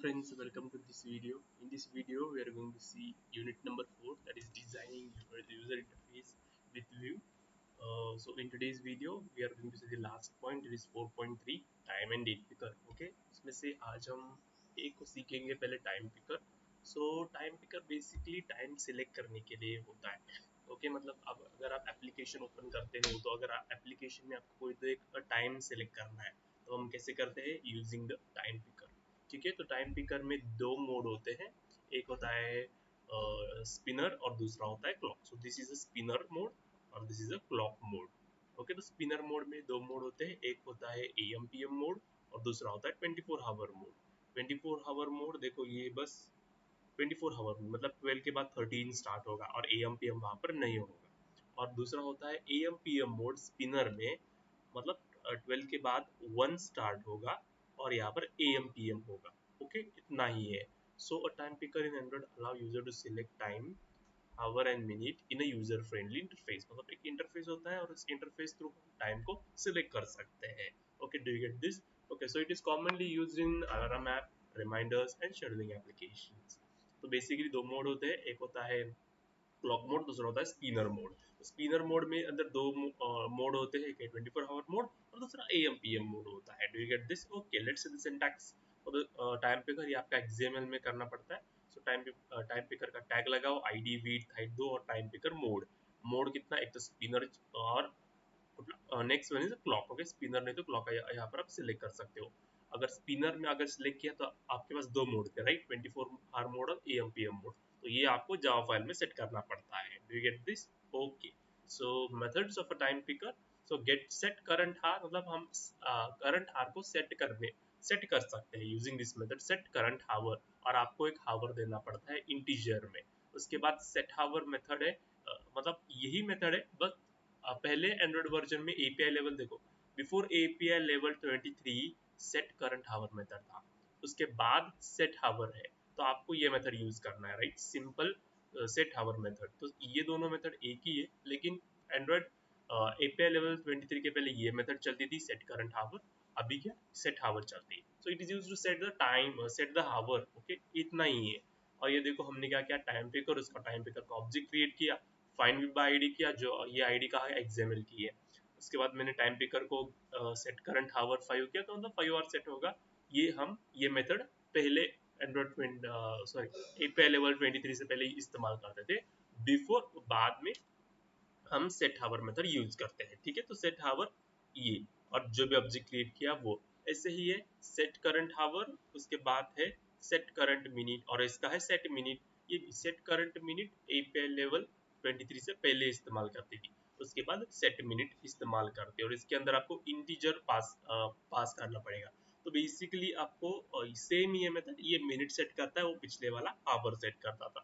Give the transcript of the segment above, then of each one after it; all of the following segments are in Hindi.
friends, welcome to this video. In this video, we are going to see unit number 4, that is designing your user interface with Vue. So in today's video, we are going to see the last point, it is 4.3 time and date picker. Okay, इसमें से आज हम एक को सीखेंगे पहले time picker. So time picker basically time select करने के लिए होता है. ओके मतलब अब अगर आप एप्लीकेशन ओपन करते हो तो अगर एप्लीकेशन में आपको कोई तो एक टाइम सेलेक्ट करना है तो हम कैसे करते हैं यूजिंग द टाइम पिकर. ठीक है, तो टाइम पिकर में दो मोड होते हैं, एक होता है स्पिनर और दूसरा होता है clock. So this is a spinner mode और this is a clock mode. Okay, तो स्पिनर मोड में दो मोड होते हैं, एक होता है एएम पीएम मोड और दूसरा होता है 24 आवर मोड. 24 आवर मोड देखो ये बस 24 आवर मतलब 12 के बाद 13 स्टार्ट होगा और एएम पीएम वहां पर नहीं होगा. और दूसरा होता है एएम पीएम मोड स्पिनर में, मतलब 12 के बाद 1 स्टार्ट होगा और यहाँ पर एएम पीएम होगा. ओके, इतना ही है. So a time picker in Android allow user to select time hour and minute in a user friendly interface. मतलब एक इंटरफेस होता है और उस इंटरफेस थ्रू टाइम को सिलेक्ट कर सकते हैं. Okay, do you get this? Okay, so it is commonly used in alarm app, reminders and scheduling applications. तो बेसिकली दो मोड होते हैं, एक होता है क्लॉक मोड, दूसरा होता है स्पिनर मोड. स्पिनर मोड में अंदर दो मोड होते हैं, एक 24 आवर मोड और दूसरा एएम पीएम मोड होता है. Do you get this? Okay, let's see the syntax for the time picker. ये आपका एक्सएमएल में करना पड़ता है. सो टाइम पिकर का टैग लगाओ, आईडी विड्थ हाइट दो और टाइम पिकर मोड. मोड कितना, एक तो स्पिनर और next one is clock. Okay, spinner नहीं तो क्लॉक यहाँ पर आप सिलेक्ट कर सकते हो. अगर स्पिनर में अगर सिलेक्ट किया तो आपके पास दो मोड थे, राइट, 24 आवर मोड और एएम पीएम मोड. तो ये आपको जावा फाइल में सेट करना पड़ता है. Do you get this? Okay, so methods of a time picker. So get set current हार, मतलब हम करंट हार को सेट कर सकते हैं using this method set current hour. और आपको एक हावर देना पड़ता है इंटीजर में. उसके बाद सेट हावर मेथड है, मतलब यही मेथड है बस पहले एंड्रॉइड वर्जन में एपीआई लेवल देखो, before API level 23 set current hour method था, उसके बाद सेट हावर है. तो आपको ये मेथड यूज करना है, राइट, सिंपल सेट हावर मेथड. तो ये दोनों मेथड एक ही है, लेकिन एंड्रॉइड एपीआई लेवल 23 के पहले ये मेथड चलती थी सेट करंट हावर, अभी क्या सेट हावर चलती है. So it is used to set the time, set the hour. Okay, इतना ही है. और ये देखो हमने क्या किया, टाइम पिकर, उसका टाइम पिकर का ऑब्जेक्ट क्रिएट किया, फाइंड विद बाय आईडी किया, जो ये आईडी का है एक्सएमएल की है. उसके बाद मैंने टाइम पिकर को सेट करंट हावर 5 किया, तो मतलब 5 आवर सेट होगा. ये मेथड पहले एंड्रॉइड सॉरी एपीआई लेवल 23 से पहले इस्तेमाल करते थे, बिफोर बाद में हम सेट हावर मेथड यूज करते हैं. ठीक है, तो सेट हावर ये, और जो भी ऑब्जेक्ट क्रिएट किया वो ऐसे ही है. सेट करंट हावर, उसके बाद है सेट करंट मिनट और इसका है सेट मिनट. ये set current minute API level 23 से पहले इस्तेमाल करती थी, उसके बाद सेट मिनट इस्तेमाल करते हैं और इसके अंदर आपको इंटीजर पास करना पड़ेगा. तो बेसिकली आपको सेम ये मेथड, ये मिनट सेट करता है, वो पिछले वाला आवर सेट करता था.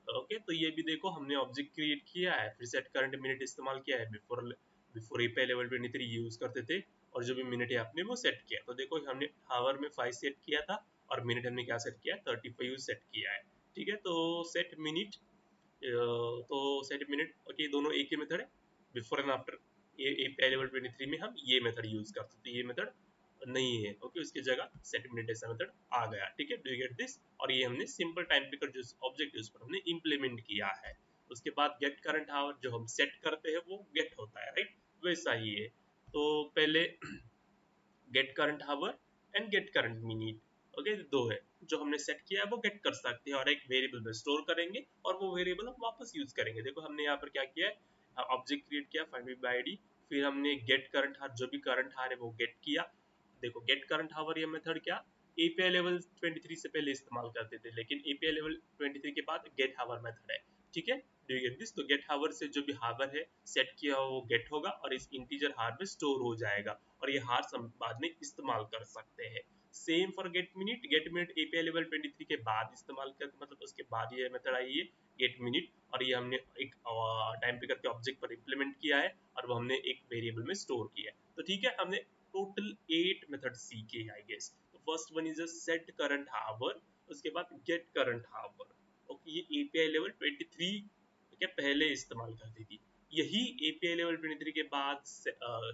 ओके, तो ये भी देखो हमने ऑब्जेक्ट क्रिएट किया है, फिर सेट करंट मिनट इस्तेमाल किया है. बिफोर एपीआई लेवल 23 यूज करते थे और जो भी मिनट है आपने वो सेट किया. तो देखो हमने आवर में 5 सेट किया था और मिनट हमने क्या सेट किया, 35 सेट किया है. ठीक है, तो सेट मिनट, तो सेट मिनट, ओके, दोनों एक ही मेथड है. बिफोर एंड आफ्टर ये एपीआई लेवल 23 में हम ये मेथड यूज करते थे, ये मेथड नहीं है. ओके, उसकी जगह सेट मिनट ऐसा मेथड आ गया. ठीक है, डू यू गेट दिस? और ये हमने सिंपल टाइम पिकर जो ऑब्जेक्ट है उस पर हमने इंप्लीमेंट किया है. उसके बाद गेट करंट आवर, जो हम सेट करते हैं वो गेट होता है, राइट, वैसा ही है. तो पहले get current hour and get current minute. Okay, दो है, जो हमने सेट किया है वो गेट कर सकते हैं और एक वेरिएबल में स्टोर करेंगे और वो वेरिएबल हम वापस यूज करेंगे. देखो हमने यहाँ पर क्या किया है, ऑब्जेक्ट क्रिएट किया, फाइंड विद बाय आईडी, फिर हमने गेट करंट हार, जो भी करंट हार है वो गेट किया. देखो गेट करंट हावर ये मेथड क्या एपीआई लेवल 23 से पहले इस्तेमाल करते थे, लेकिन एपीआई लेवल 23 के बाद गेट हावर मेथड है. ठीक है, डू यू गेट दिस? तो गेट हावर से जो भी हावर है सेट किया वो गेट होगा और इस इंटीजर हार में स्टोर हो जाएगा और ये हार हम बाद में इस्तेमाल कर सकते हैं. Same for get minute. Get minute API level 23 के बाद इस्तेमाल कर, मतलब उसके बाद ये मेथड आई है गेट मिनट, और ये हमने एक टाइम पिकर के ऑब्जेक्ट पर इम्प्लीमेंट किया है और वो हमने एक वेरिएबल में स्टोर किया है. तो ठीक है, हमने टोटल 8 मेथड सीखे आई गेस. तो first one is set current hour, उसके बाद गेट करंट हावर. ओके, ये एपीआई लेवल 23 के पहले इस्तेमाल करती थी. यही एपीआई लेवल 23 के बाद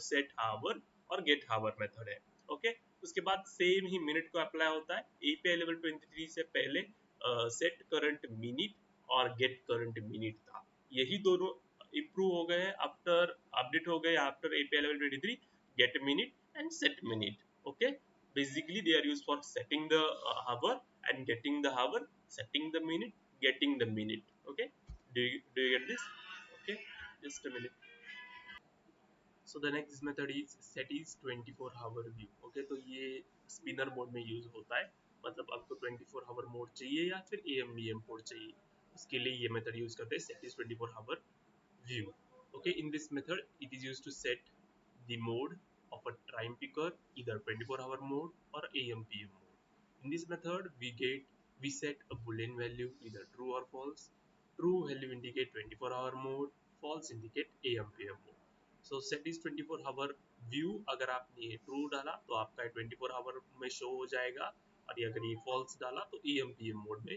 सेट हावर और गेट हावर मेथड है. ओके, उसके बाद सेम ही मिनट को अप्लाई होता है। एपीआई लेवल 23 से पहले सेट करंट मिनट और गेट करंट मिनट था, यही दोनों इम्प्रूव हो गए हैं आफ्टर अपडेट हो गए after API level 23 get minute and set minute. Okay, basically they are used for setting the hour and getting the hour, setting the minute, getting the minute. Okay, do you get this? Okay, just a minute. So the next method is set is 24 hour view. Okay, तो ये स्पिनर मोड में यूज होता है, मतलब आपको 24 आवर मोड चाहिए या फिर AMBM मोड चाहिए, उसके लिए ये मेथड यूज करते हैं set is 24 hour view. Okay, in this method it is used to set the mode of a time picker, either 24-hour mode or AM/PM mode. In this method we set a boolean value, either true or false. True value indicate 24-hour mode, false indicate AM/PM mode. So set is 24-hour view, अगर आपने true डाला तो आपका 24 आवर में शो हो जाएगा, और अगर ये false डाला तो AM/PM मोड में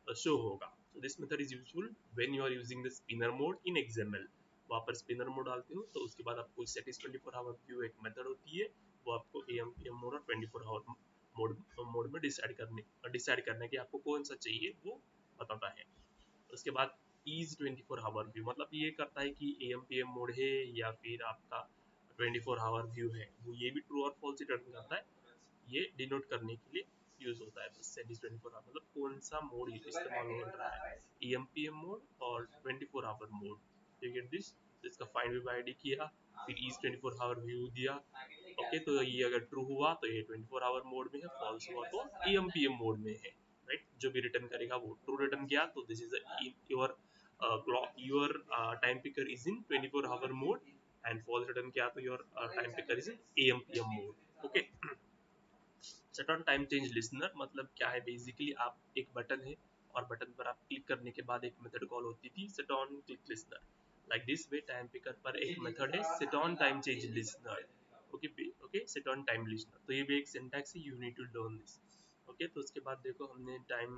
शो होगा. So this method is useful when you are using the spinner mode in XML. वहाँ पर स्पिनर मोड डालते हो तो उसके बाद आपको सेट इज 24 आवर व्यू एक मेथड होती है, वो आपको AM/PM मोड और 24 आवर मोड में डिसाइड करने की आपको कौन सा चाहिए वो बताता है. उसके बाद इज 24 आवर व्यू, मतलब ये करता है कि AM/PM मोड है या फिर आपका 24 आवर व्यू है, वो ये भी ट्रू और फॉल्स रिटर्न करता है, ये डिनोट करने के लिए यूज होता है. बस सेट इज 24 आवर मतलब कौन सा मोड इस्तेमाल हो रहा है, AM/PM मोड और 24 hour mode. You get this. इसका फाइंड व्यू आईडी किया, फिर इज 24 आवर व्यू दिया. ओके, तो ये अगर ट्रू हुआ तो ये 24 आवर मोड में है, फॉल्स हुआ तो AM/PM मोड में है. राइट, जो भी रिटर्न करेगा वो ट्रू रिटर्न किया तो this is your clock, your time picker is in 24 hour mode, and false return किया तो your time picker is in AM/PM mode. Okay, set on time change listener मतलब क्या है, बेसिकली आप एक बटन है और बटन पर आप क्लिक करने के बाद एक मेथड कॉल होती थी set on click listener. Like this way time picker पर एक मेथड है set on time change listener. Okay okay, set on time listener, तो ये भी एक सिंटैक्स है, you need to learn this. Okay, तो उसके बाद देखो हमने टाइम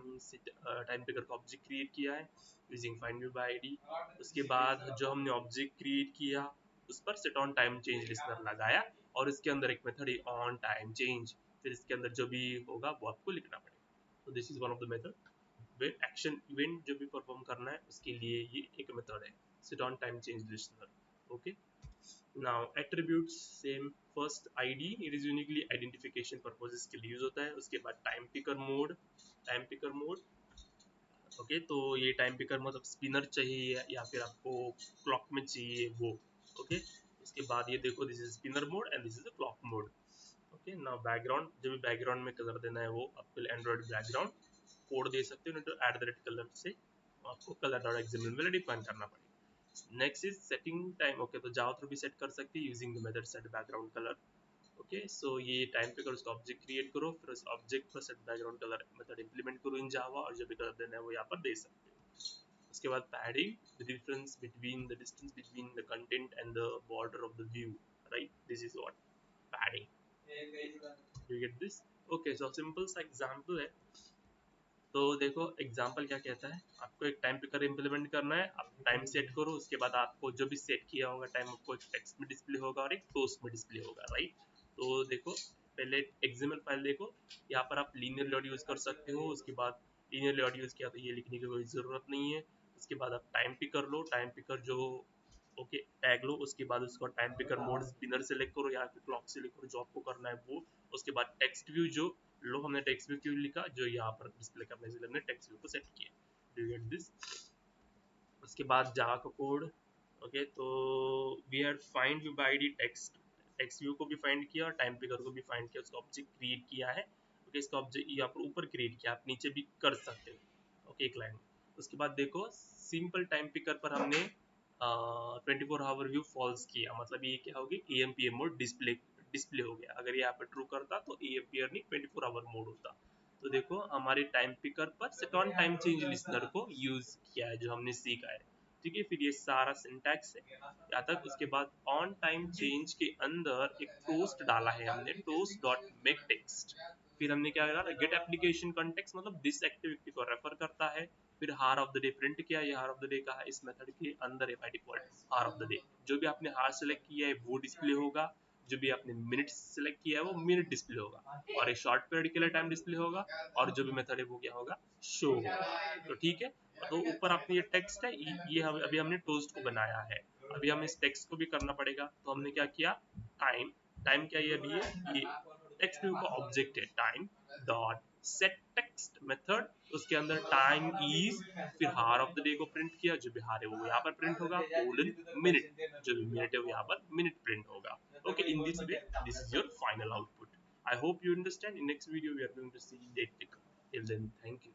पिकर का ऑब्जेक्ट क्रिएट किया है using find view by ID. उसके बाद जो हमने ऑब्जेक्ट क्रिएट किया उस पर set on time change listener लगाया, और इसके अंदर एक मेथड है ऑन टाइम चेंज, फिर इसके अंदर जो भी होगा वो आपको लिखना पड़ेगा. तो this is one of the method way action event जो भी परफॉर्म करना है उसके लिए ये एक मेथड है set on time change listener. Okay, now attributes same. First ID, it is uniquely identification purposes के लिए यूज होता है. उसके बाद टाइम पिकर मोड. ओके, तो ये टाइम पिकर मतलब स्पिनर चाहिए या फिर आपको क्लॉक में चाहिए वो. ओके, उसके बाद ये देखो this is spinner mode and this is a clock mode. Okay, ना बैकग्राउंड, जो भी बैकग्राउंड में कलर देना है वो आपको एंड्रॉइड बैकग्राउंड कोड दे सकते हो, नहीं तो एट द रेट कलर से आपको कलर डॉट एक्सएमएल में डिफाइन करना पड़ेगा. Next is setting time. Okay, तो जावा थ्रू भी सेट कर सकते हैं using the method set background colour. Okay, so ये टाइम पे करो, उसका ऑब्जेक्ट क्रिएट करो, फिर उस ऑब्जेक्ट पर set background colour method implement करो इन जावा, और जो भी कलर देना है वो यहाँ पर दे सकते हो. उसके बाद padding, the difference between the distance between the content and the border of the view. Right, this is what padding. You get this. Okay, so simple सा एग्जांपल है. तो देखो एग्जाम्पल क्या कहता है, आपको एक टाइम पिकर इम्प्लीमेंट करना है, आप टाइम सेट करो, उसके बाद आपको जो भी सेट किया होगा टाइम आपको एक टेक्स्ट में डिस्प्ले होगा और एक टोस्ट में डिस्प्ले होगा. राइट, तो देखो पहले एक्सएमएल फाइल देखो, यहाँ पर आप लीनियर लॉट यूज कर सकते हो. उसके बाद लीनियर लॉट यूज किया तो ये लिखने की कोई जरूरत नहीं है. उसके बाद आप टाइम पिकर लो, टाइम पिकर जो ओके टैग लो, उसके बाद उसको time picker mode spinner select करो या फिर क्लॉक सेलेक्ट करो जो आपको करना है वो. उसके बाद टेक्स्ट व्यू जो लो, हमने टेक्स्ट व्यू क्यों लिखा, जो यहाँ पर डिस्प्ले करने के लिए हमने टेक्स्ट व्यू को सेट किया. Do you get this. उसके बाद जावा का कोड. ओके, तो we had find view by ID text view को भी फाइंड किया और टाइम पिकर को भी फाइंड किया, उसका ऑब्जेक्ट क्रिएट किया है. ओके, इसका ऑब्जेक्ट यहाँ पर ऊपर क्रिएट किया, आप नीचे भी कर सकते हो. ओके, एक लाइन. उसके बाद देखो सिंपल टाइम पिकर पर हमने 24 आवर व्यू फॉल्स किया, मतलब ये क्या होगी AM/PM मोड डिस्प्ले हो गया. अगर यहाँ पर ट्रू करता तो AM/PM नहीं 24 आवर मोड होता. तो देखो हमारे टाइम पिकर पर set on time change listener को यूज किया है जो हमने सीखा है. ठीक है, फिर ये सारा सिंटैक्स है यहाँ तक. उसके बाद ऑन टाइम चेंज के अंदर एक टोस्ट डाला है हमने, टोस्ट डॉट मेक टेक्स्ट. फिर हमने क्या करा, गेट एप्लीकेशन कॉन्टेक्स्ट मतलब दिस एक्टिविटी को रेफर करता है. फिर हार ऑफ द डे प्रिंट किया, ये हार ऑफ द डे का है इस मेथड के अंदर है बाय डिफॉल्ट. हार ऑफ द डे जो भी आपने हार सेलेक्ट किया है वो डिस्प्ले होगा, जो भी आपने मिनट सेलेक्ट किया है वो मिनट डिस्प्ले होगा, और एक शॉर्ट पीरियड के लिए टाइम डिस्प्ले होगा, और जो भी मेथड है वो क्या होगा, शो होगा। तो ठीक है, तो ऊपर आपने ये टेक्स्ट है, ये अभी हमने टोस्ट को बनाया है, अभी हमें इस टेक्स्ट को भी करना पड़ेगा। तो हमने क्या किया, टाइम, टाइम क्या है, अभी ये टेक्स्ट व्यू का ऑब्जेक्ट है, time dot set text method, उसके अंदर टाइम इज, फिर हार ऑफ द डे को प्रिंट किया, जो भी हार है वो यहाँ पर प्रिंट होगा, कोलन मिनट, जो भी मिनट है वो यहाँ पर मिनट प्रिंट होगा। Okay, in this way, this is your final output. I hope you understand. In next video, we are going to see date picker. Till then, thank you.